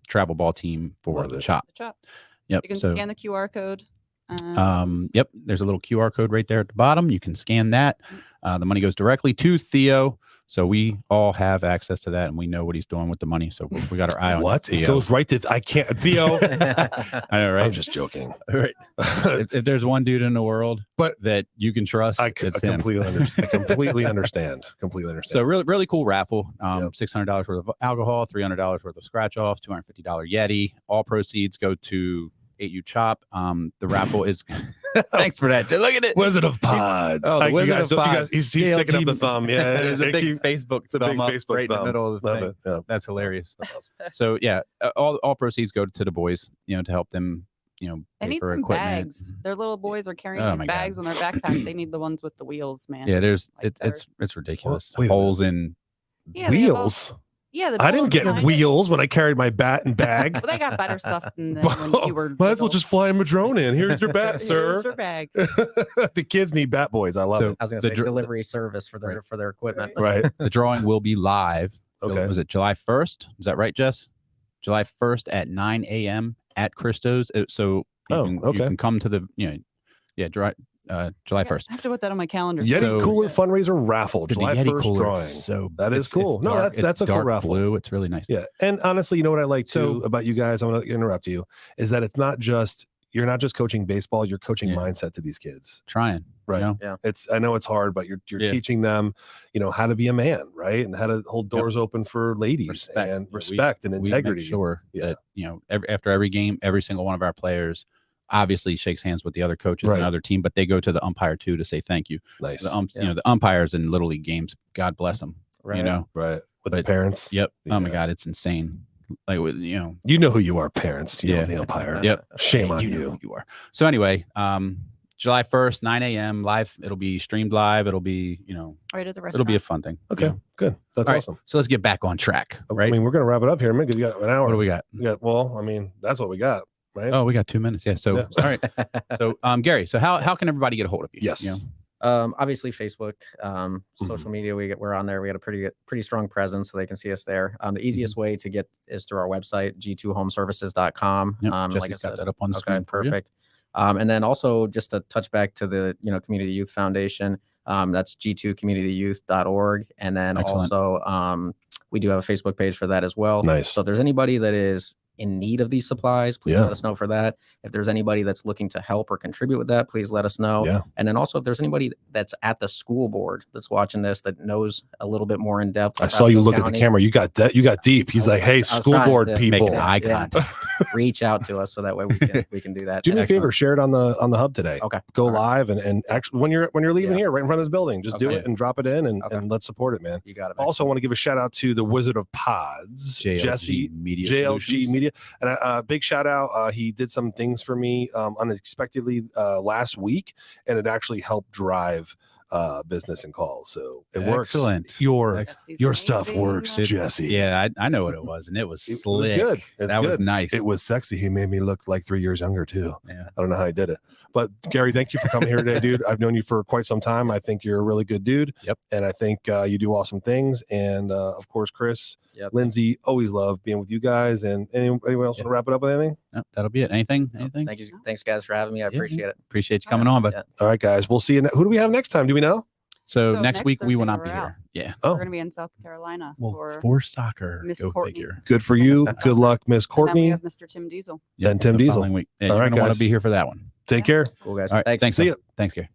Travel ball team for the CHOP. Yep. You can scan the QR code. Yep. There's a little QR code right there at the bottom. You can scan that. The money goes directly to Theo. So we all have access to that, and we know what he's doing with the money. So we got our eye on What? Theo. It goes right to I can't Theo. I know, right? I'm just joking. Right. if there's one dude in the world But that you can trust, I it's him. completely understand. Completely understand. So really cool raffle. Yep. $600 worth of alcohol, $300 worth of scratch off, $250 Yeti. All proceeds go to 8U Chop. The raffle is thanks for that. Look at it. Wizard of Pods. Oh, the Wizard of Pods. He's sticking up the thumb. Yeah, There's a big Facebook the thumb big up Facebook right in thumb. the middle of the Love thing. it. Yeah. That's hilarious. So yeah, all proceeds go to the boys, to help them, They pay need for some equipment. bags. Their little boys are carrying Oh these my bags God. on their backpack. They need the ones with the wheels, man. Yeah, Like it's ridiculous. Wait a Holes in. Yeah, they have all- Wheels. Yeah, I didn't get behind it. wheels when I carried my bat and bag. Well, they got better stuff than when you were. Might as well little. just fly a Madrone in. Here's your bat, Here's sir. your bag. The kids need bat boys. I love So- it. I was going The to say dr- delivery service for their equipment. Right. The drawing will be live. Okay. Was it July 1st? Is that right, Jess? July 1st at 9 a.m. at Christo's. So you okay. can come to the July 1st. I have to put that on my calendar. Yeti So- Cooler fundraiser raffle. The July Yeti 1st cooler drawing. is so That is it's cool. No, dark, that's it's a cool dark raffle. blue. It's really nice. Yeah. And honestly, you know what I like too So- about you guys? I'm going to interrupt you. Is that you're not just coaching baseball, you're coaching Yeah. mindset to these kids. Trying. Right. I know it's hard, but you're Yeah. teaching them, how to be a man, right? And how to hold doors open for ladies Respect. and Yeah, respect and We integrity. make sure Yeah. that after every game, every single one of our players obviously shakes hands with the other coaches Right. and other team, but they go to the umpire too to say thank you. Nice. The umpires in little league games, God bless them. Right. Right. With the But- parents. Yep. Oh my Yeah. God, it's insane. Like You know who you are, parents. You know Yeah. the umpire. Yep. Shame on know you. who you are. So anyway, July 1st, 9 a.m. live. It'll be streamed live. It'll be, Right at the restaurant. it'll be a fun thing. Okay. Good. That's All right, awesome. So let's get back on track. Right. I mean, we're going to wrap it up here, man, because you got an hour. What do we got? That's what we got. Right. Oh, we got 2 minutes. Yeah. So, Yeah. all right. So, Gary, so how can everybody get a hold of you? Yes. Obviously Facebook, Mm-hmm. social media, we're on there. We got a pretty strong presence, so they can see us there. The easiest Mm-hmm. way to get is through our website, g2homeservices.com. Yep. Like I Jesse's got said, that up on the okay, screen. for you. perfect. And then also just to touch back to the Community Youth Foundation, that's g2communityyouth.org. And then Excellent. also we do have a Facebook page for that as well. Nice. So if there's anybody that is in need of these supplies, please Yeah. let us know for that. If there's anybody that's looking to help or contribute with that, please let us know. Yeah. And then also if there's anybody that's at the school board that's watching this that knows a little bit more in depth. I with saw you Pasco look at the County, camera. You got that. You got deep. He's like, hey, was school trying board to people. Making eye Yeah. contact. reach out to us so that way we can do that. Do me a Excellent. favor, share it on the hub today. Okay. Go All right. live and actually when you're leaving Yeah. here right in front of this building, just do Okay. it and drop it in and Okay. let's support it, man. You got it. Also, want to give a shout out to the Wizard of Pods, Jesse Media JLG Solutions. Media, and a big shout out. He did some things for me unexpectedly last week, and it actually helped drive business and calls. So it works. Excellent. Your Jesse's stuff amazing. works, Jesse. Yeah, I know what it was, and it was It was slick. good. It's That was good. nice. It was sexy. He made me look like 3 years younger too. Yeah. I don't know how he did it. But Gary, thank you for coming here today, dude. I've known you for quite some time. I think you're a really good dude. Yep. And I think you do awesome things. And of course, Chris, Yep. Lindsay, always love being with you guys. And anyone else want to wrap it up with anything? No, that'll be it. Anything? Thank you. Thanks guys for having me. I Yeah. appreciate it. Appreciate you coming on, but Yeah. All right, guys. We'll see you. Who do we have next time? Do we know? so So next next week we will Thursday not be we're out. here. Yeah. Oh, We're going to be in South Carolina For soccer. Miss Go Courtney. figure. good for you. Good luck, Miss And then we Courtney. have Mr. Tim Diesel. And Tim the Diesel. following week. Yeah, All you're right, gonna want guys. to be here for that one. Take care. Cool guys. All right. Thanks. See Phil. ya. Thanks, Gary.